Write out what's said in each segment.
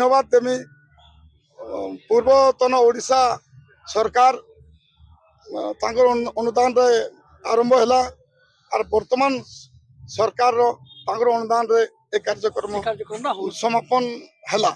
धन्यवाद देमी पूर्वतन ओडिशा सरकार तांकर अनुदान रे आरंभ हैला और वर्तमान सरकार रो तांकर अनुदान रे एक कार्यक्रम समापन हैला।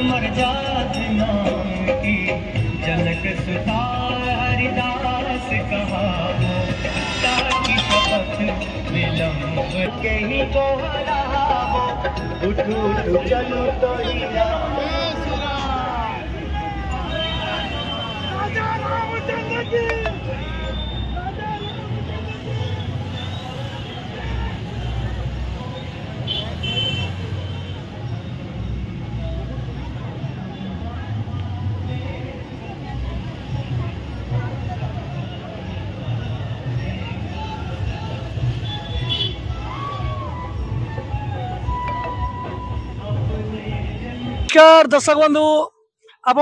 मर जात नाम की जनक सुता हरिदास कहावो ताकि शपथ विलंब के ही दोहरावो उठ उठ चलो तो नमस्कार दर्शक बंधु आप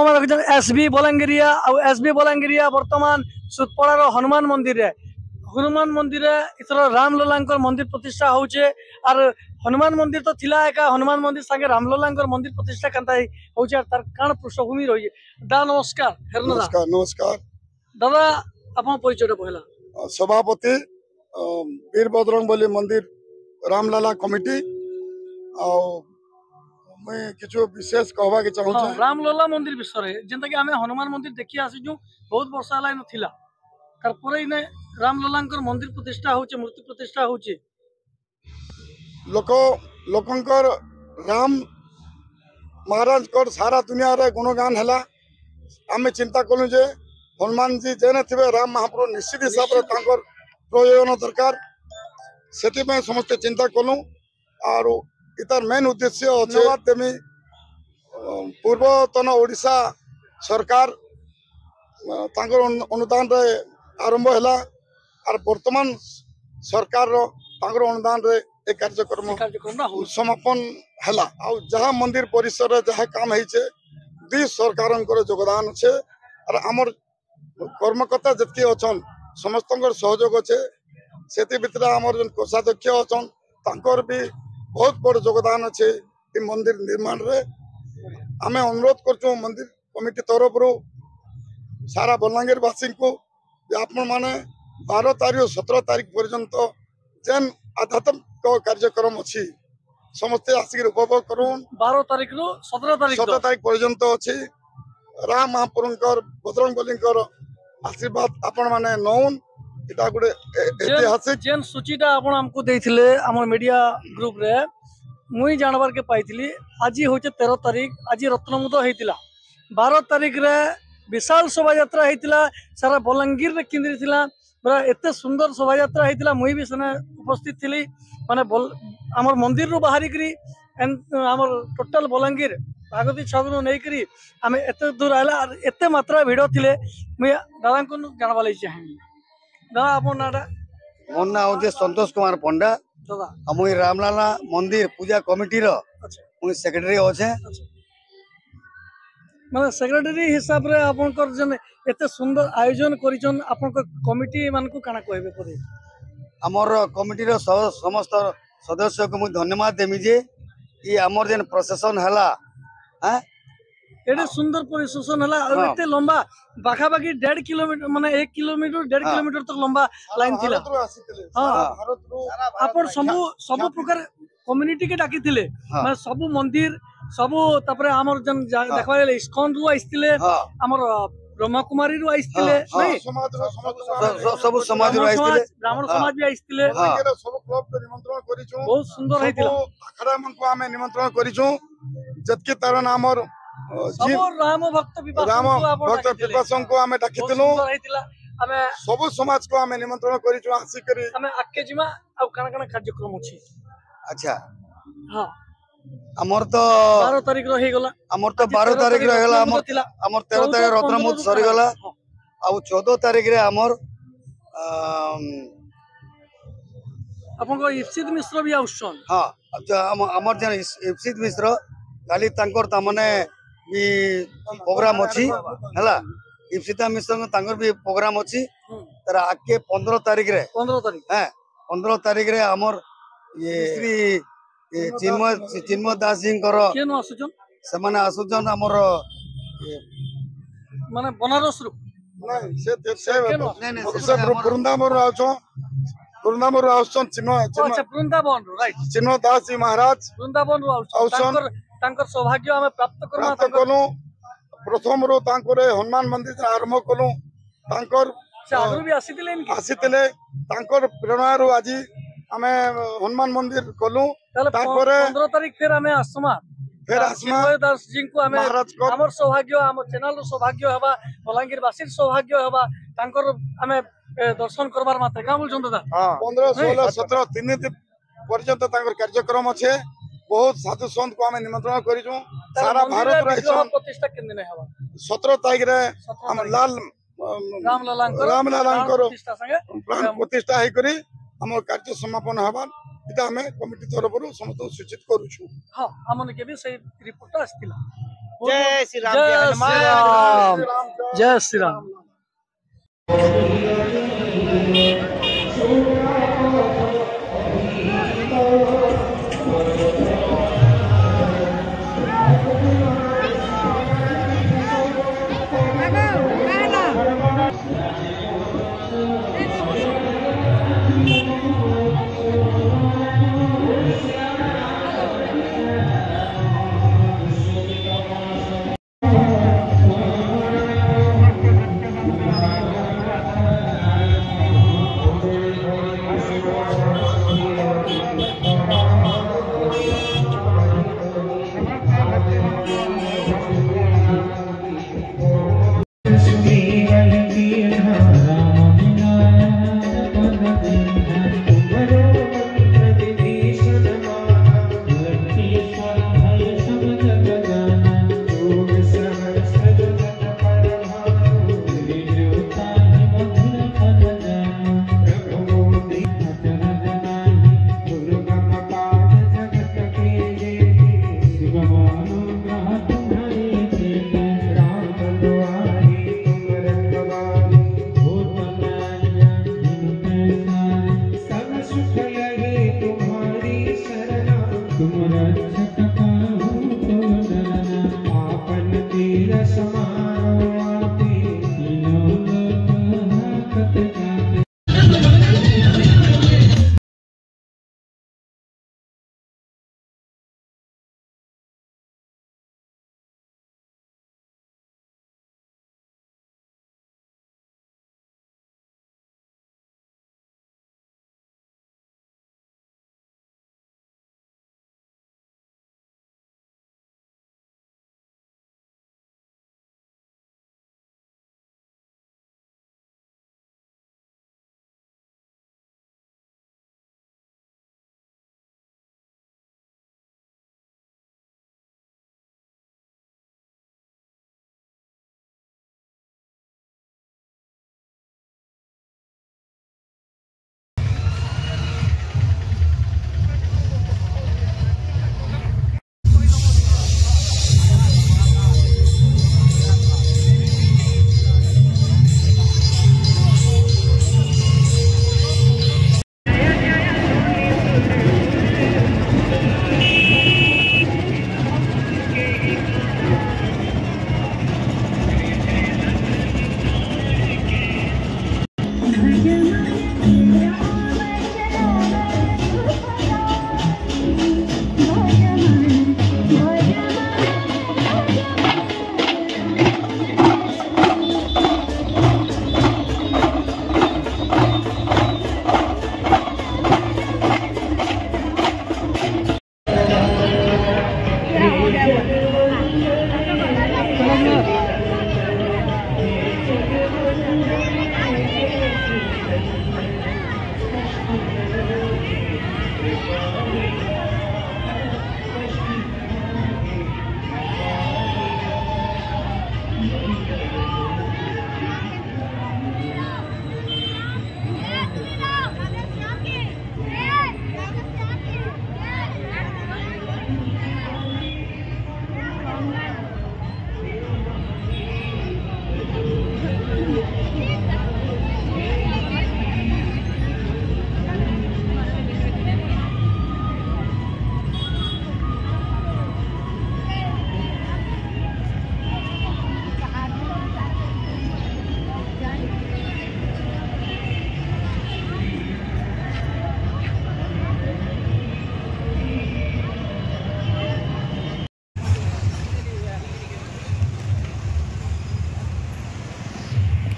एसबी बलांगीरिया एसबी बलांगीरिया बर्तमान सुतपड़ार हनुमान मंदिर इथर रामलला मंदिर प्रतिष्ठा होचे और हनुमान मंदिर तो थिला एका हनुमान मंदिर संगे रामलला मंदिर प्रतिष्ठा करता होचे तार काण पृष्ठभूमि रही दा नमस्कार नमस्कार नमस्कार दादा आपन परिचय पहला सभापति वीरभद्रंग बोली मंदिर रामलला कमिटी मैं किछु विशेष कहबा के चाहू छी रामलला मंदिर विषय जेंता कि हमें हनुमान मंदिर देखि आसीजु बहुत वर्ष हला इन थिला तार परे इने रामललांकर मंदिर प्रतिष्ठा होचे मूर्ति प्रतिष्ठा होचे लोकंकर राम महाराज कर सारा दुनिया रे गुणगान हला आमे चिंता कलु जे हनुमान जी जेने थिबे राम महाप्रभु निश्चित हिसाब रे तांकर प्रयोजन दरकार सेति में समस्त चिंता कलु और इतार मेन उद्देश्य धन्यवाद देमी पूर्वतन ओडिशा सरकार तांकर अनुदान रे आरंभ हैला और वर्तमान सरकार रो तांकर अनुदान रे एक कार्यक्रम समापन हैला आ जहाँ मंदिर परिसर रे जहाँ काम हैचे दी सरकारंकर योगदान छे और हमर कर्मकर्ता जतके अछन समस्तंकर सहयोग छे सेति भितर हमर जन कोषाध्यक्ष अछन तांकर भी बहुत बड़ योगदान अच्छे मंदिर निर्माण रे आमे अनुरोध करछो मंदिर कमिटी तरफ सारा बलांगीर वासी को आपण माने 12 तारीख 17 तारीख पर्यंत जेन आध्यात्मिक कार्यक्रम अच्छी समस्ते आसिक उपभोग करूँ 12 तारीख रो 17 तारीख पर्यंत अच्छी राम महाप्रभुंकर बजरंगबलींकर आशीर्वाद आपण माने नौन इटा गुडे ऐतिहासिक जेन सूचीटा आपण हमको देथिले हमर मीडिया ग्रुप रे मुई जानवर के पाइथिली आज होचे 13 तारीख आज रत्नमुद हेतिला 12 तारीख रे विशाल शोभा यात्रा हेतिला सारा बलांगीर रे केंद्र थिला बड़ा एते सुंदर शोभा यात्रा हेतिला मुई भी सने उपस्थित थिली माने हमर मंदिर रो बाहरी करी हमर टोटल बलांगीर भागवती छगनु नै करी हमें एते दूर आला और एते मात्रा भिड़ो थिले मुई दादा को जानवा लई चाहे दादा आपन नाटा मोर ना होचे संतोष कुमार पंडा दादा मुई रामलला मंदिर पूजा कमिटी रो मुई सेक्रेटरी होचे माने सेक्रेटरी हिसाब रे आपन कर जन एते सुंदर आयोजन करिचन आपन को कमिटी मान को काना कहबे परे हमर कमिटी रो समस्त सदस्य को मुई धन्यवाद देमी जे ई हमर जन प्रशासन हला हैं एडे सुंदर परिशोषण हला और एते लंबा बाखा बाकी 1.5 किलोमीटर माने 1 किलोमीटर 1.5 किलोमीटर तक लंबा लाइन थिला हां अपन सब प्रकार कम्युनिटी के डाकी थिले माने सब मंदिर सब तापरे हमर जन देखबा ले इस्कॉन रु आइथिले हमर ब्रह्मा कुमारी रु आइथिले नहीं सब समाज रु आइथिले ब्राह्मण समाज भी आइथिले सब क्लब के निमंत्रण करिछु बहुत सुंदर हेतिला अखड़ा मन को हमें निमंत्रण करिछु जतके तरन हमर राम भक्त विपासन को हमें डाकिथिलु हमें सब समाज को हमें निमंत्रण करिछु आसी करी हमें आके जिमा आ काना काना कार्यक्रम अछि अच्छा हां आमर तो 12 तारिख रो हेगला आमर तो 12 तारिख रे होला आमर 13 तारिख रत्नमुद सरी गला आ 14 तारिख रे आमर आपन को इप्सित मिश्र भी आउछन हाँ आमर जन इप्सित मिश्र काली तांकर तामने भी प्रोग्राम अछि हला इप्सिता मिश्र तांकर भी प्रोग्राम अछि तर आके 15 तारिख रे 15 तारिख हैं 15 तारिख रे आमर ये श्री चिन्मय दास जी केन आसुछन से आसुचन आमर माने बनारस रु नहीं से वृंदावन आछो वृंदावन आछन अच्छा वृंदावन राइट चिन्मय दास जी महाराज वृंदावन रु आउछन तांकर सौभाग्य हमें प्राप्त कलु प्रथम रो तांकर हनुमान मंदिर आरंभ कलु तांकर आगु भी आसीतिले तांकर प्रेरणा रो आज आमे हनुमान मंदिर कलु तांकर 15 तारिख फिर हमें आसमा फिर आसमा चिन्मय दास जी को हमें महाराज को हमर सौभाग्य हम चैनल रो सौभाग्य हवा बलांगीर वासी सौभाग्य हवा तांकर हमें दर्शन करबार मात्रे का बोल दादा 15 16 17 तीन दिन पर्यंत तांकर कार्यक्रम अछि बहुत साधु संत को हमें निमंत्रण करिजु सारा भारत रे प्रतिष्ठा किन दिन हवा 17 तारिख रे हम लाल रामलालांकर प्रतिष्ठा संगे प्राण प्रतिष्ठा है करी हम कार्य समापन हबान इता हमें कमिटी तरफ समस्त सूचित करूछु हां हमन के भी सही रिपोर्ट आस्तिला जय श्री राम जय श्री राम जय श्री राम